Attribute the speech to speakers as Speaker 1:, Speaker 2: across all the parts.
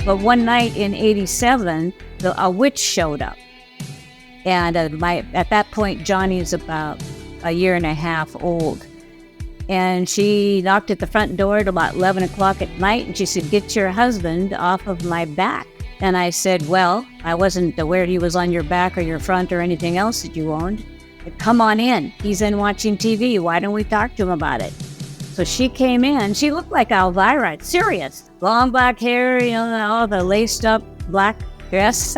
Speaker 1: But one night in 87, a witch showed up. And at that point, Johnny is about a year and a half old. And she knocked at the front door at about 11 o'clock at night, and she said, "Get your husband off of my back." And I said, "Well, I wasn't aware he was on your back or your front or anything else that you owned. But come on in. He's in watching TV. Why don't we talk to him about it?" So she came in. She looked like Elvira, serious. Long black hair, all the laced up black dress,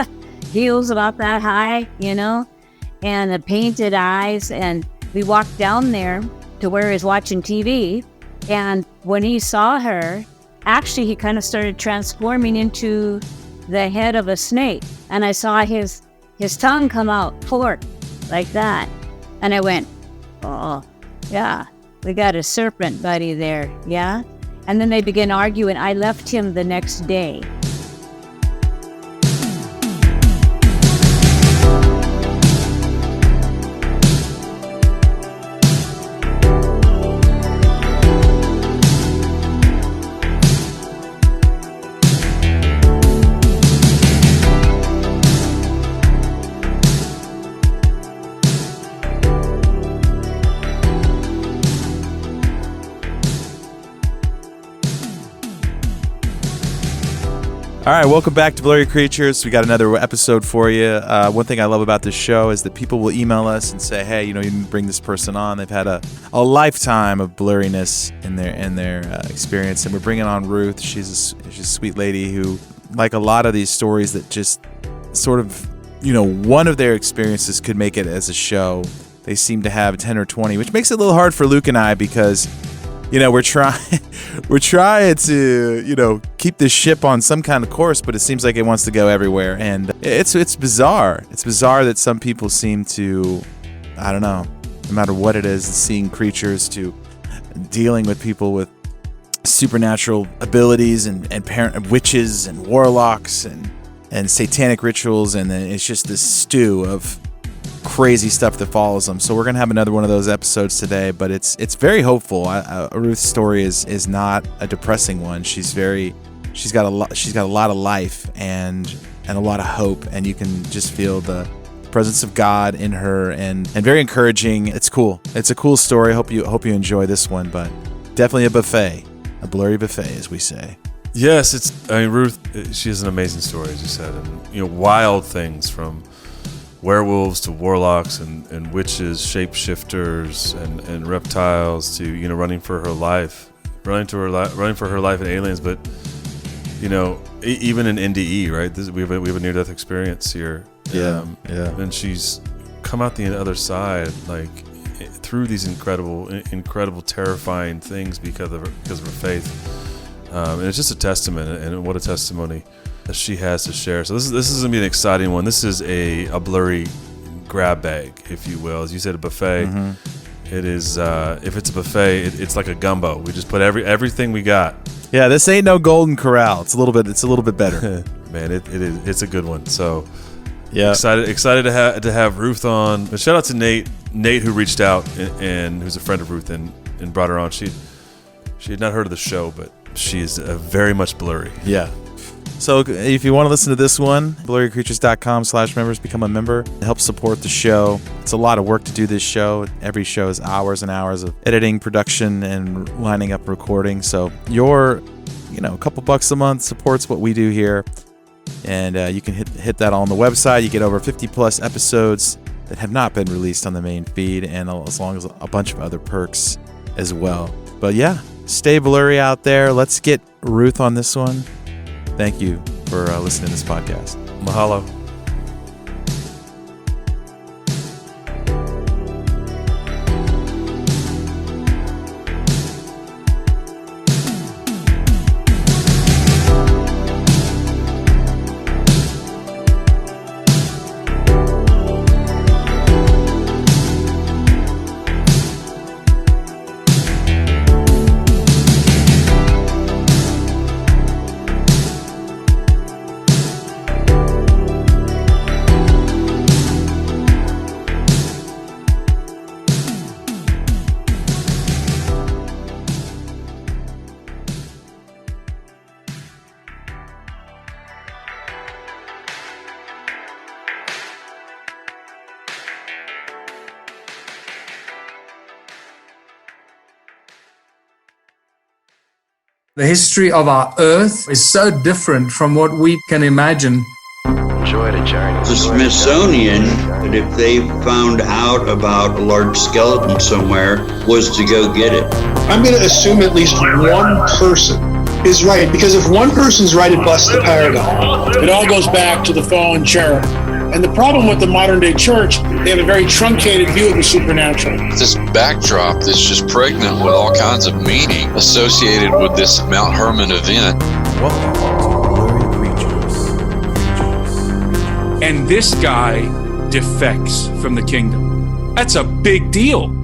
Speaker 1: heels about that high, and the painted eyes. And we walked down there to where he's watching TV. And when he saw her, actually he kind of started transforming into the head of a snake. And I saw his tongue come out, fork, like that. And I went, "Oh, yeah, we got a serpent buddy there, yeah?" And then they began arguing. I left him the next day.
Speaker 2: All right, welcome back to Blurry Creatures. We got another episode for you. One thing I love about this show is that people will email us and say, "Hey, you can bring this person on. They've had a lifetime of blurriness in their experience." And we're bringing on Ruth. She's a sweet lady who, like a lot of these stories that just sort of, one of their experiences could make it as a show. They seem to have 10 or 20, which makes it a little hard for Luke and I because we're trying to, keep this ship on some kind of course, but it seems like it wants to go everywhere. And it's bizarre. It's bizarre that some people seem to, I don't know, no matter what it is, seeing creatures to dealing with people with supernatural abilities and witches and warlocks and satanic rituals. And then it's just this stew of crazy stuff that follows them. So we're gonna have another one of those episodes today, but it's very hopeful. Ruth's story is not a depressing one. She's got a lot of life and a lot of hope, and you can just feel the presence of God in her, and very encouraging. It's cool. It's a cool story. Hope you enjoy this one, but definitely a blurry buffet, as we say.
Speaker 3: Yes, Ruth. She has an amazing story, as you said, and wild things from werewolves to warlocks and witches, shapeshifters and reptiles to running for her life in aliens, but even in NDE, right? We have a near-death experience here.
Speaker 2: Yeah.
Speaker 3: And she's come out the other side, like through these incredible, terrifying things because of her faith. And it's just a testament, and what a testimony that she has to share. So this is gonna be an exciting one. This is a blurry grab bag, if you will, as you said, a buffet. Mm-hmm. It is. If it's a buffet, it's like a gumbo. We just put everything we got.
Speaker 2: Yeah, this ain't no Golden Corral. It's a little bit better.
Speaker 3: Man, it is. It's a good one. So
Speaker 2: yeah,
Speaker 3: excited to have Ruth on. But shout out to Nate who reached out and who's a friend of Ruth and brought her on. She had not heard of the show, but she is very much blurry.
Speaker 2: Yeah. So if you want to listen to this one, blurrycreatures.com/members, become a member. Help support the show. It's a lot of work to do this show. Every show is hours and hours of editing, production, and lining up recording. So your, a couple bucks a month supports what we do here. And you can hit that on the website. You get over 50 plus episodes that have not been released on the main feed, and as long as a bunch of other perks as well. But yeah, stay blurry out there. Let's get Ruth on this one. Thank you for listening to this podcast.
Speaker 3: Mahalo.
Speaker 4: The history of our Earth is so different from what we can imagine.
Speaker 5: The Smithsonian, that if they found out about a large skeleton somewhere, was to go get it.
Speaker 6: I'm going to assume at least one person is right, because if one person's right, it busts the paradigm.
Speaker 7: It all goes back to the fallen cherub. And the problem with the modern day church, they have a very truncated view of the supernatural.
Speaker 8: This backdrop that's just pregnant with all kinds of meaning associated with this Mount Hermon event.
Speaker 2: Welcome to Blurry Creatures.
Speaker 9: And this guy defects from the kingdom. That's a big deal.